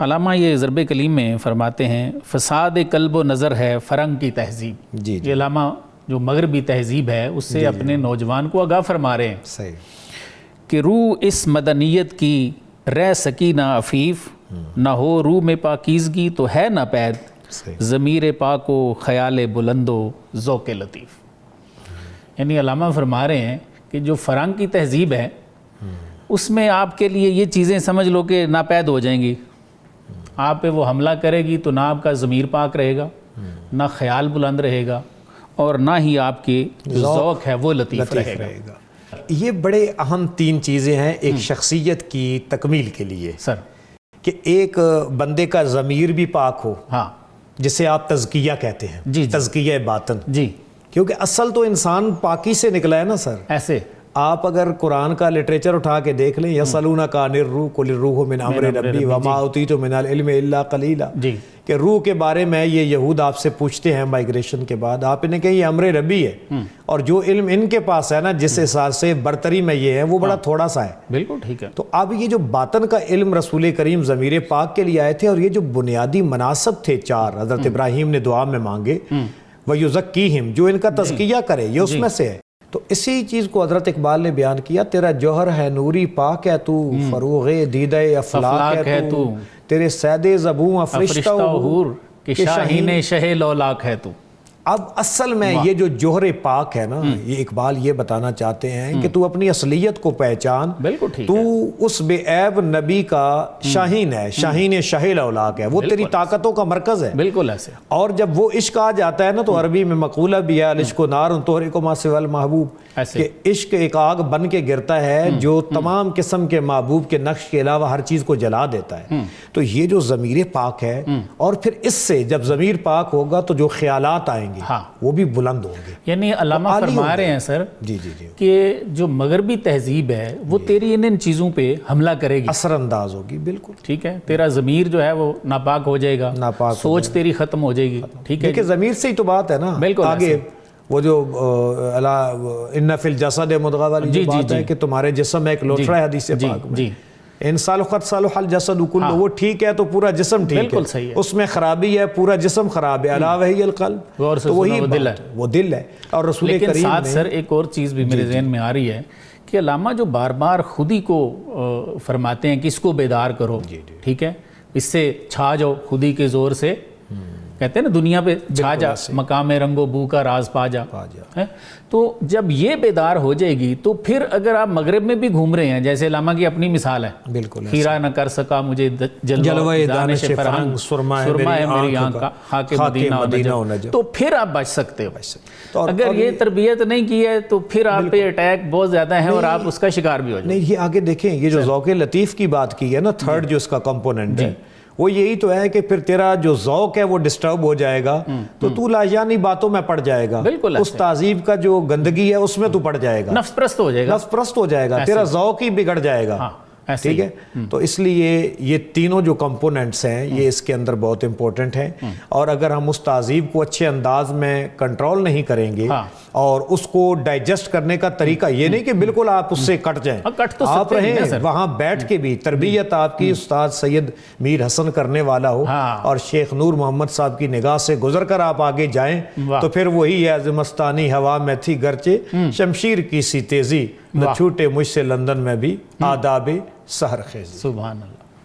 علامہ یہ ضرب کلیم میں فرماتے ہیں فساد قلب و نظر ہے فرنگ کی تہذیب۔ جی یہ علامہ جو مغربی تہذیب ہے اس سے اپنے نوجوان کو آگاہ فرما رہے ہیں صحیح کہ روح اس مدنیت کی رہ سکی نہ عفیف، نہ ہو روح میں پاکیزگی تو ہے نہ پید، ضمیر پاک و خیال بلند و ذوق لطیف۔ یعنی علامہ فرما رہے ہیں کہ جو فرنگ کی تہذیب ہے اس میں آپ کے لیے یہ چیزیں سمجھ لو کہ ناپید ہو جائیں گی، آپ پہ وہ حملہ کرے گی تو نہ آپ کا ضمیر پاک رہے گا، نہ خیال بلند رہے گا، اور نہ ہی آپ کی جو ذوق ہے وہ لطیف رہے گا۔ یہ بڑے اہم تین چیزیں ہیں ایک شخصیت کی تکمیل کے لیے سر کہ ایک بندے کا ضمیر بھی پاک ہو، ہاں جسے آپ تزکیہ کہتے ہیں، جی تزکیہ باطن، جی، کیونکہ اصل تو انسان پاکی سے نکلا ہے نا سر۔ ایسے آپ اگر قرآن کا لٹریچر اٹھا کے دیکھ لیں یسألونک عن الروح قل الروح من امر ربی وما اوتیت من العلم الا قلیلا، جی کہ روح کے بارے میں یہ یہود آپ سے پوچھتے ہیں مائگریشن کے بعد، آپ انہیں کہیں یہ امر ربی ہے، اور جو علم ان کے پاس ہے نا جس حساب سے برتری میں یہ ہے وہ بڑا تھوڑا سا ہے۔ بالکل ٹھیک ہے۔ تو اب یہ جو باطن کا علم رسول کریم ضمیر پاک کے لیے آئے تھے، اور یہ جو بنیادی مناسب تھے چار حضرت ابراہیم نے دعا میں مانگے، وَيُزَكِّيهِمْ، جو ان کا تزکیہ کرے، یہ اس میں سے ہے۔ تو اسی چیز کو حضرت اقبال نے بیان کیا، تیرا جوہر ہے نوری پاک ہے تو، فروغ دیدہ افلاک ہے تو، تیرے سید زبوں افرشتہ حور کہ شاہین شہ لولاک ہے تو۔ اب اصل میں یہ جو جوہر پاک ہے نا، یہ اقبال یہ بتانا چاہتے ہیں کہ تو اپنی اصلیت کو پہچان، بالکل ٹھیک تو ہے، اس بے عیب نبی کا شاہین ہے، شاہین شہ لولاک ہے، وہ تیری طاقتوں کا مرکز ہے۔ بالکل ایسے۔ اور جب وہ عشق آ جاتا ہے نا تو عربی میں مقولہ بھی ہے العشق نار تحرق ما سوى المحبوب، کہ عشق ایک آگ بن کے گرتا ہے جو تمام قسم کے محبوب کے نقش کے علاوہ ہر چیز کو جلا دیتا ہے۔ تو یہ جو ضمیر پاک ہے، اور پھر اس سے جب ضمیر پاک ہوگا تو جو خیالات آئیں گے وہ بھی بلند ہوں گے۔ یعنی علامہ فرما رہے ہیں سر کہ جو مغربی تہذیب ہے وہ تیری ان چیزوں پہ حملہ کرے گی، اثر انداز ہوگی، بالکل ٹھیک ہے، تیرا ضمیر جو ہے وہ ناپاک ہو جائے گا، سوچ تیری ختم ہو جائے گی، ٹھیک ہے، کہ ضمیر سے ہی تو بات ہے نا۔ بالکل آگے وہ جو ان فی الجسد مضغہ والی جو بات ہے کہ تمہارے جسم میں ایک لوٹھڑا ہے حدیث پاک میں، ان صلحت صلح الجسد کلہ، وہ ٹھیک ہے تو پورا جسم ٹھیک ہے، اس میں خرابی ہے پورا جسم خراب ہے، الا وہی القلب، تو وہی وہ دل ہے۔ اور رسول کریم لیکن ساتھ سر ایک اور چیز بھی میرے ذہن میں آ رہی ہے کہ علامہ جو بار بار خود ہی کو فرماتے ہیں کہ اس کو بیدار کرو، ٹھیک ہے، اس سے چھا جاؤ، خود ہی کے زور سے کہتے ہیں نا دنیا پہ چھا جا، مقام رنگ و بو کا راز پا جا، تو جب یہ بیدار ہو جائے گی تو پھر اگر آپ مغرب میں بھی گھوم رہے ہیں، جیسے علامہ کی اپنی مثال ہے، بالکل خیرہ نہ کر سکا مجھے جلوہ دانش فرہنگ، سرما ہے میری آنکھ کا، خاک مدینہ و نجف، تو پھر آپ بچ سکتے ہو۔ اگر یہ تربیت نہیں کی ہے تو پھر آپ پہ اٹیک بہت زیادہ ہے اور آپ اس کا شکار بھی ہو جائیں۔ نہیں، یہ آگے دیکھیں، یہ جو ذوق لطیف کی بات کی ہے نا، تھرڈ جو اس کا کمپوننٹ ہے وہ یہی تو ہے کہ پھر تیرا جو ذوق ہے وہ ڈسٹرب ہو جائے گا تو لاجانی باتوں میں پڑ جائے گا، اس تہذیب کا جو گندگی ہے اس میں تو پڑ جائے گا، نفس پرست ہو جائے گا، نفس پرست ہو جائے گا، تیرا ذوق ہی بگڑ جائے گا، ٹھیک ہے۔ تو اس لیے یہ تینوں جو کمپوننٹس ہیں یہ اس کے اندر بہت امپورٹنٹ ہیں، اور اگر ہم اس تہذیب کو اچھے انداز میں کنٹرول نہیں کریں گے اور اس کو ڈائجسٹ کرنے کا طریقہ یہ نہیں کہ بالکل آپ اس سے کٹ جائیں، آپ رہیں وہاں بیٹھ کے بھی، تربیت آپ کی استاد سید میر حسن کرنے والا ہو اور شیخ نور محمد صاحب کی نگاہ سے گزر کر آپ آگے جائیں تو پھر وہی ہے مستانی ہوا میں تھی گرچہ شمشیر کی سی تیزی، نہ چھوٹے مجھ سے لندن میں بھی آداب سحر خیزی۔ سبحان اللہ۔